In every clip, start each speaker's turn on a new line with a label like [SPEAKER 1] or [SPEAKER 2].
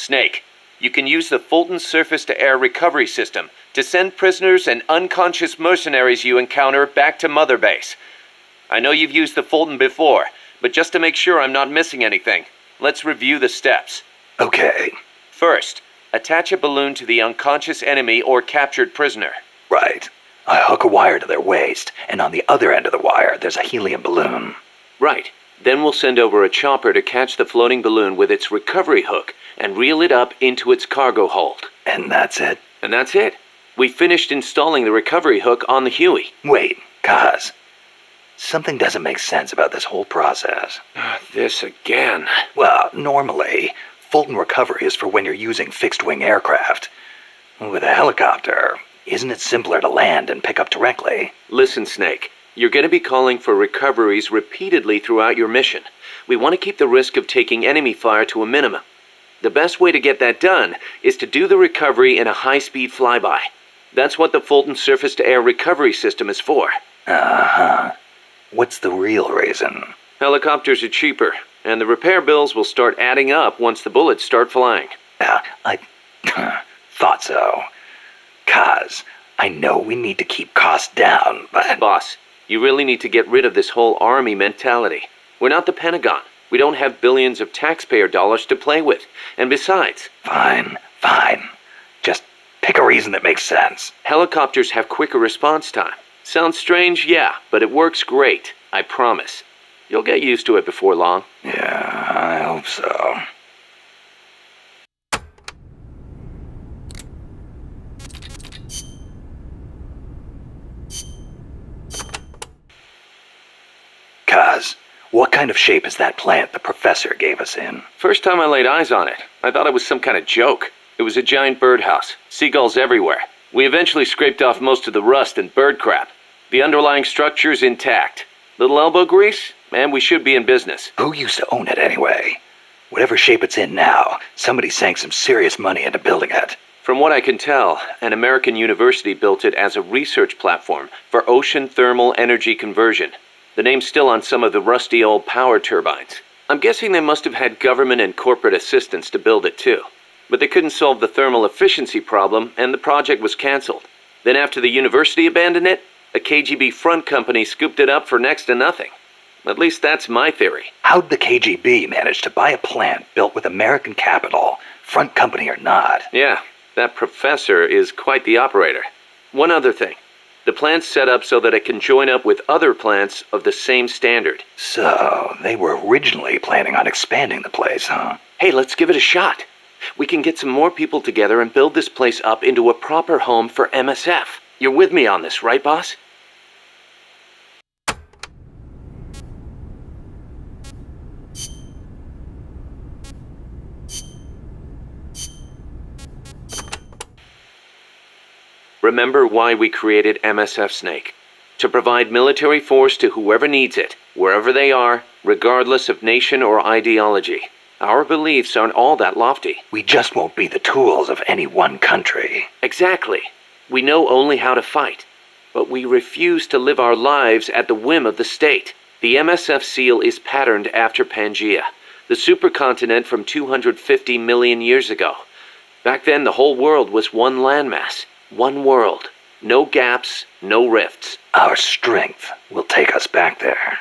[SPEAKER 1] Snake, you can use the Fulton surface-to-air recovery system to send prisoners and unconscious mercenaries you encounter back to Mother Base. I know you've used the Fulton before, but just to make sure I'm not missing anything, let's review the steps.
[SPEAKER 2] Okay.
[SPEAKER 1] First, attach a balloon to the unconscious enemy or captured prisoner.
[SPEAKER 2] Right. I hook a wire to their waist, and on the other end of the wire, there's a helium balloon.
[SPEAKER 1] Right. Then we'll send over a chopper to catch the floating balloon with its recovery hook and reel it up into its cargo hold.
[SPEAKER 2] And that's it?
[SPEAKER 1] And that's it. We finished installing the recovery hook on the Huey.
[SPEAKER 2] Wait, Kaz. Something doesn't make sense about this whole process.
[SPEAKER 1] This again.
[SPEAKER 2] Well, normally, Fulton recovery is for when you're using fixed-wing aircraft. With a helicopter, isn't it simpler to land and pick up directly?
[SPEAKER 1] Listen, Snake. You're going to be calling for recoveries repeatedly throughout your mission. We want to keep the risk of taking enemy fire to a minimum. The best way to get that done is to do the recovery in a high-speed flyby. That's what the Fulton surface-to-air recovery system is for.
[SPEAKER 2] Uh-huh. What's the real reason?
[SPEAKER 1] Helicopters are cheaper, and the repair bills will start adding up once the bullets start flying.
[SPEAKER 2] I thought so. Kaz, I know we need to keep costs down, but...
[SPEAKER 1] Boss, you really need to get rid of this whole army mentality. We're not the Pentagon. We don't have billions of taxpayer dollars to play with. And besides...
[SPEAKER 2] Fine. Just pick a reason that makes sense.
[SPEAKER 1] Helicopters have quicker response time. Sounds strange, yeah, but it works great. I promise. You'll get used to it before long.
[SPEAKER 2] Yeah, I hope so. Kaz, what kind of shape is that plant the professor gave us in?
[SPEAKER 1] First time I laid eyes on it, I thought it was some kind of joke. It was a giant birdhouse, seagulls everywhere. We eventually scraped off most of the rust and bird crap. The underlying structure's intact. Little elbow grease, and we should be in business.
[SPEAKER 2] Who used to own it anyway? Whatever shape it's in now, somebody sank some serious money into building it.
[SPEAKER 1] From what I can tell, an American university built it as a research platform for ocean thermal energy conversion. The name's still on some of the rusty old power turbines. I'm guessing they must have had government and corporate assistance to build it too. But they couldn't solve the thermal efficiency problem, and the project was canceled. Then after the university abandoned it, a KGB front company scooped it up for next to nothing. At least that's my theory.
[SPEAKER 2] How'd the KGB manage to buy a plant built with American capital, front company or not?
[SPEAKER 1] Yeah, that professor is quite the operator. One other thing. The plant's set up so that it can join up with other plants of the same standard.
[SPEAKER 2] So, they were originally planning on expanding the place, huh?
[SPEAKER 1] Hey, let's give it a shot. We can get some more people together and build this place up into a proper home for MSF. You're with me on this, right, boss? Remember why we created MSF, Snake. To provide military force to whoever needs it, wherever they are, regardless of nation or ideology. Our beliefs aren't all that lofty.
[SPEAKER 2] We just won't be the tools of any one country.
[SPEAKER 1] Exactly. We know only how to fight. But we refuse to live our lives at the whim of the state. The MSF seal is patterned after Pangaea, the supercontinent from 250 million years ago. Back then, the whole world was one landmass. One world. No gaps, no rifts.
[SPEAKER 2] Our strength will take us back there.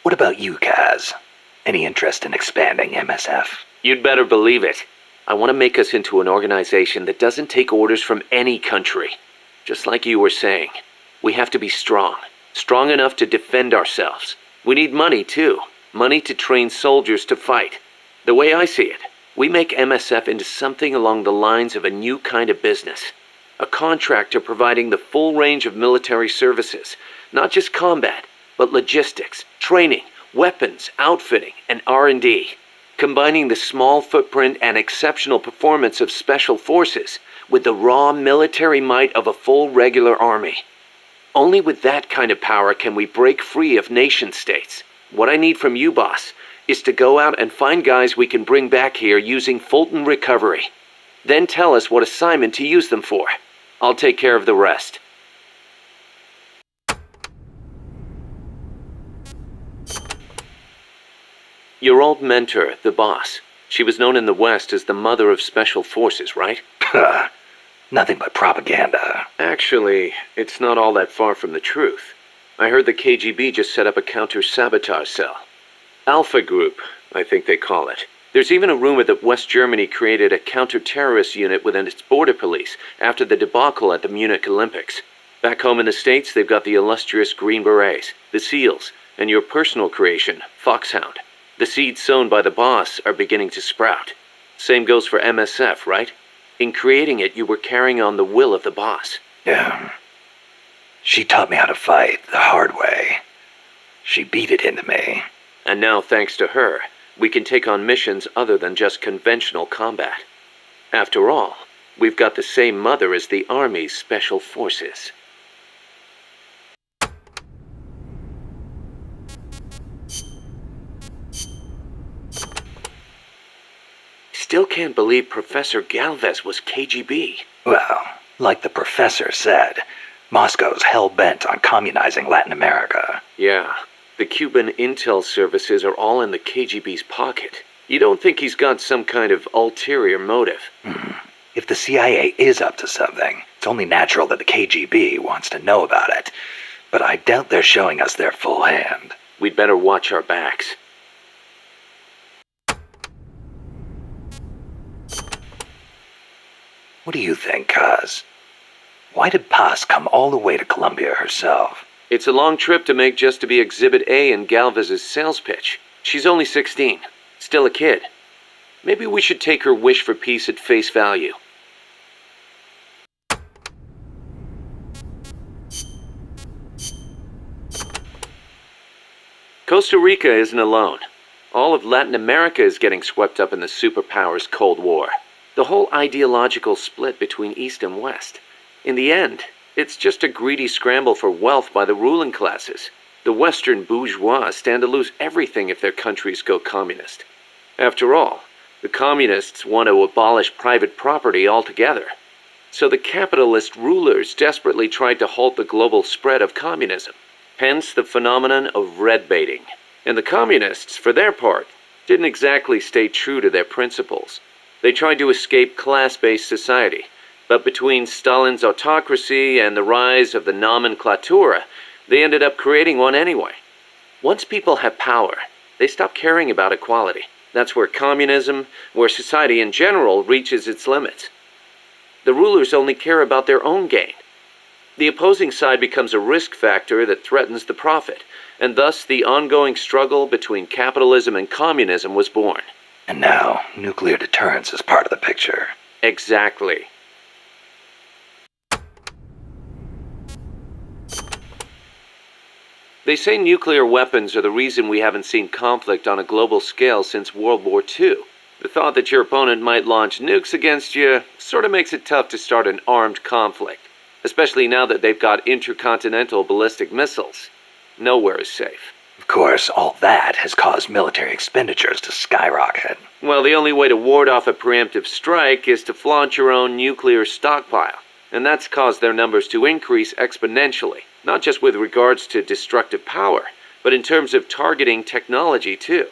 [SPEAKER 2] What about you, Kaz? Any interest in expanding MSF?
[SPEAKER 1] You'd better believe it. I want to make us into an organization that doesn't take orders from any country. Just like you were saying, we have to be strong. Strong enough to defend ourselves. We need money, too. Money to train soldiers to fight. The way I see it, we make MSF into something along the lines of a new kind of business. A contractor providing the full range of military services, not just combat, but logistics, training, weapons, outfitting, and R&D. Combining the small footprint and exceptional performance of special forces with the raw military might of a full regular army. Only with that kind of power can we break free of nation-states. What I need from you, boss, is to go out and find guys we can bring back here using Fulton recovery. Then tell us what assignment to use them for. I'll take care of the rest. Your old mentor, the boss. She was known in the West as the mother of special forces, right?
[SPEAKER 2] Nothing but propaganda.
[SPEAKER 1] Actually, it's not all that far from the truth. I heard the KGB just set up a counter-sabotage cell. Alpha Group, I think they call it. There's even a rumor that West Germany created a counter-terrorist unit within its border police after the debacle at the Munich Olympics. Back home in the States, they've got the illustrious Green Berets, the SEALs, and your personal creation, Foxhound. The seeds sown by the boss are beginning to sprout. Same goes for MSF, right? In creating it, you were carrying on the will of the boss.
[SPEAKER 2] Yeah. She taught me how to fight the hard way. She beat it into me.
[SPEAKER 1] And now, thanks to her, we can take on missions other than just conventional combat. After all, we've got the same mother as the Army's Special Forces. Still can't believe Professor Galvez was KGB.
[SPEAKER 2] Well, like the professor said, Moscow's hell-bent on communizing Latin America.
[SPEAKER 1] Yeah, the Cuban intel services are all in the KGB's pocket. You don't think he's got some kind of ulterior motive?
[SPEAKER 2] If the CIA is up to something, it's only natural that the KGB wants to know about it. But I doubt they're showing us their full hand.
[SPEAKER 1] We'd better watch our backs.
[SPEAKER 2] What do you think, Kaz? Why did Paz come all the way to Colombia herself?
[SPEAKER 1] It's a long trip to make just to be Exhibit A in Galvez's sales pitch. She's only 16, still a kid. Maybe we should take her wish for peace at face value. Costa Rica isn't alone. All of Latin America is getting swept up in the superpowers' Cold War. The whole ideological split between East and West. In the end, it's just a greedy scramble for wealth by the ruling classes. The Western bourgeois stand to lose everything if their countries go communist. After all, the communists want to abolish private property altogether. So the capitalist rulers desperately tried to halt the global spread of communism. Hence the phenomenon of red baiting. And the communists, for their part, didn't exactly stay true to their principles. They tried to escape class-based society, but between Stalin's autocracy and the rise of the nomenclatura, they ended up creating one anyway. Once people have power, they stop caring about equality. That's where communism, where society in general reaches its limits. The rulers only care about their own gain. The opposing side becomes a risk factor that threatens the profit, and thus the ongoing struggle between capitalism and communism was born.
[SPEAKER 2] And now, nuclear deterrence is part of the picture.
[SPEAKER 1] Exactly. They say nuclear weapons are the reason we haven't seen conflict on a global scale since World War II. The thought that your opponent might launch nukes against you sort of makes it tough to start an armed conflict, especially now that they've got intercontinental ballistic missiles. Nowhere is safe.
[SPEAKER 2] Of course, all that has caused military expenditures to skyrocket.
[SPEAKER 1] Well, the only way to ward off a preemptive strike is to flaunt your own nuclear stockpile, and that's caused their numbers to increase exponentially, not just with regards to destructive power, but in terms of targeting technology too.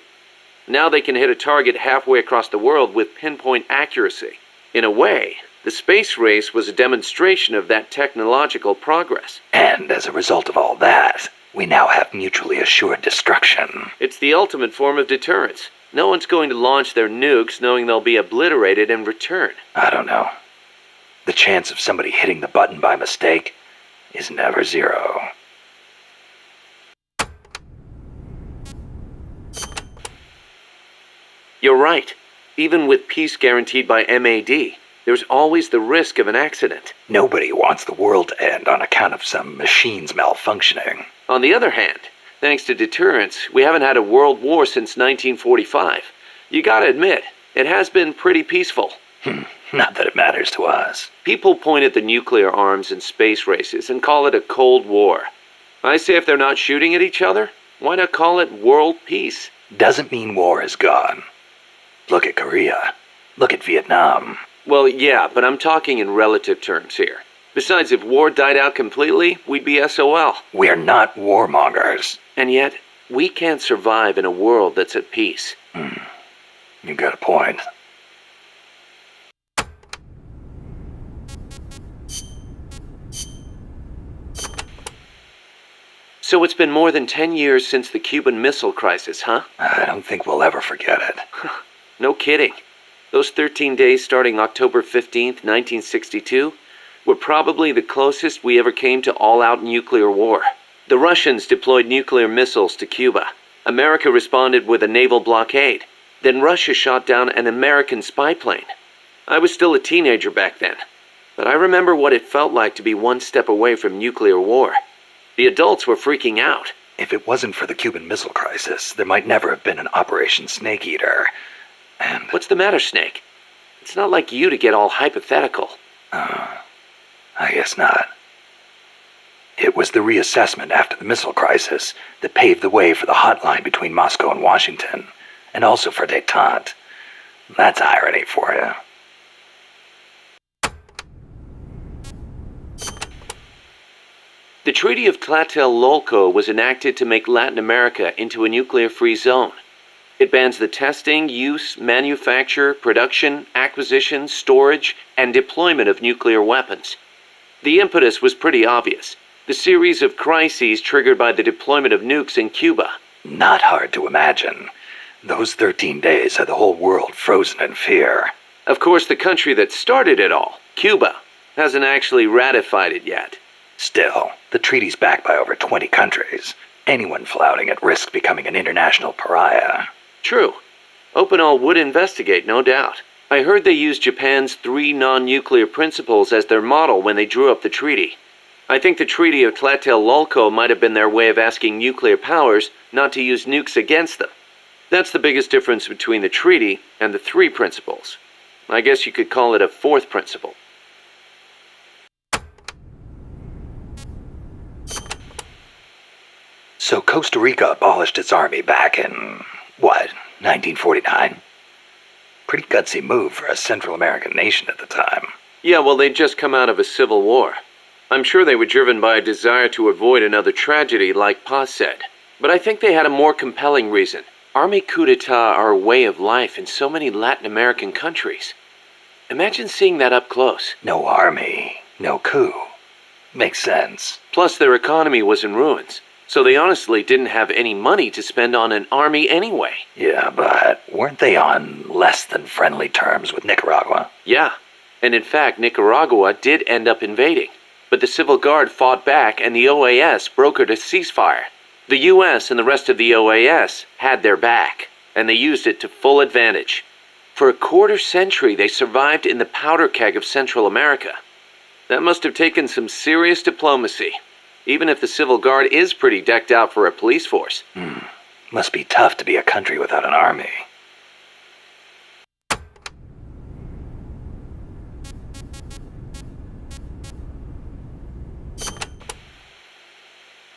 [SPEAKER 1] Now they can hit a target halfway across the world with pinpoint accuracy. In a way, the space race was a demonstration of that technological progress.
[SPEAKER 2] And as a result of all that, we now have mutually assured destruction.
[SPEAKER 1] It's the ultimate form of deterrence. No one's going to launch their nukes knowing they'll be obliterated in return.
[SPEAKER 2] I don't know. The chance of somebody hitting the button by mistake is never zero.
[SPEAKER 1] You're right. Even with peace guaranteed by MAD, there's always the risk of an accident.
[SPEAKER 2] Nobody wants the world to end on account of some machines malfunctioning.
[SPEAKER 1] On the other hand, thanks to deterrence, we haven't had a world war since 1945. You gotta admit, it has been pretty peaceful.
[SPEAKER 2] Not that it matters to us.
[SPEAKER 1] People point at the nuclear arms and space races and call it a Cold War. I say if they're not shooting at each other, why not call it world peace?
[SPEAKER 2] Doesn't mean war is gone. Look at Korea. Look at Vietnam.
[SPEAKER 1] Well, yeah, but I'm talking in relative terms here. Besides, if war died out completely, we'd be SOL.
[SPEAKER 2] We're not warmongers.
[SPEAKER 1] And yet, We can't survive in a world that's at peace.
[SPEAKER 2] You got a point.
[SPEAKER 1] So it's been more than 10 years since the Cuban Missile Crisis, huh?
[SPEAKER 2] I don't think we'll ever forget it.
[SPEAKER 1] No kidding. Those 13 days starting October 15th, 1962, were probably the closest we ever came to all-out nuclear war. The Russians deployed nuclear missiles to Cuba. America responded with a naval blockade. Then Russia shot down an American spy plane. I was still a teenager back then, but I remember what it felt like to be one step away from nuclear war. The adults were freaking out.
[SPEAKER 2] If it wasn't for the Cuban Missile Crisis, there might never have been an Operation Snake Eater. And
[SPEAKER 1] What's the matter, Snake? It's not like you to get all hypothetical.
[SPEAKER 2] I guess not. It was the reassessment after the missile crisis that paved the way for the hotline between Moscow and Washington, and also for détente. That's irony for you.
[SPEAKER 1] The Treaty of Tlatelolco was enacted to make Latin America into a nuclear-free zone. It bans the testing, use, manufacture, production, acquisition, storage, and deployment of nuclear weapons. The impetus was pretty obvious. The series of crises triggered by the deployment of nukes in Cuba.
[SPEAKER 2] Not hard to imagine. Those 13 days had the whole world frozen in fear.
[SPEAKER 1] Of course, the country that started it all, Cuba, hasn't actually ratified it yet.
[SPEAKER 2] Still, the treaty's backed by over 20 countries. Anyone flouting it risks becoming an international pariah.
[SPEAKER 1] True. Opinol would investigate, no doubt. I heard they used Japan's 3 non-nuclear principles as their model when they drew up the treaty. I think the Treaty of Tlatelolco might have been their way of asking nuclear powers not to use nukes against them. That's the biggest difference between the treaty and the 3 principles. I guess you could call it a 4th principle.
[SPEAKER 2] So Costa Rica abolished its army back in, 1949? Pretty gutsy move for a Central American nation at the time.
[SPEAKER 1] Yeah, well, they'd just come out of a civil war. I'm sure they were driven by a desire to avoid another tragedy like Paz said. But I think they had a more compelling reason. Army coup d'etat are a way of life in so many Latin American countries. Imagine seeing that up close.
[SPEAKER 2] No army, no coup. Makes sense.
[SPEAKER 1] Plus, their economy was in ruins. So they honestly didn't have any money to spend on an army anyway.
[SPEAKER 2] Yeah, but weren't they on less than friendly terms with Nicaragua?
[SPEAKER 1] Yeah, and in fact, Nicaragua did end up invading. But the Civil Guard fought back and the OAS brokered a ceasefire. The US and the rest of the OAS had their back, and they used it to full advantage. For a quarter century, they survived in the powder keg of Central America. That must have taken some serious diplomacy. Even if the Civil Guard is pretty decked out for a police force.
[SPEAKER 2] Must be tough to be a country without an army.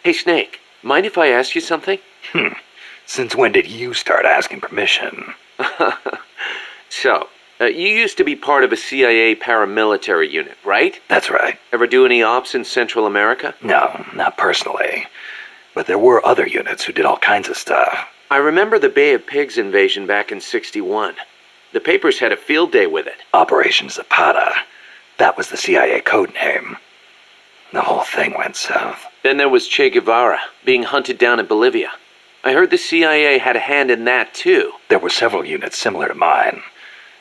[SPEAKER 1] Hey, Snake, mind if I ask you something?
[SPEAKER 2] Since when did you start asking permission?
[SPEAKER 1] So, you used to be part of a CIA paramilitary unit, right?
[SPEAKER 2] That's right.
[SPEAKER 1] Ever do any ops in Central America?
[SPEAKER 2] No, not personally. But there were other units who did all kinds of stuff.
[SPEAKER 1] I remember the Bay of Pigs invasion back in '61. The papers had a field day with it.
[SPEAKER 2] Operation Zapata. That was the CIA code name. The whole thing went south.
[SPEAKER 1] Then there was Che Guevara, being hunted down in Bolivia. I heard the CIA had a hand in that, too.
[SPEAKER 2] There were several units similar to mine.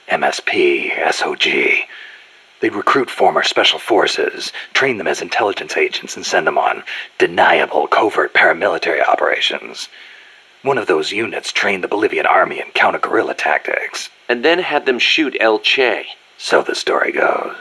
[SPEAKER 2] MSP, SOG. They'd recruit former special forces, train them as intelligence agents, and send them on deniable covert paramilitary operations. One of those units trained the Bolivian army in counter-guerrilla tactics.
[SPEAKER 1] And then had them shoot El Che.
[SPEAKER 2] So the story goes.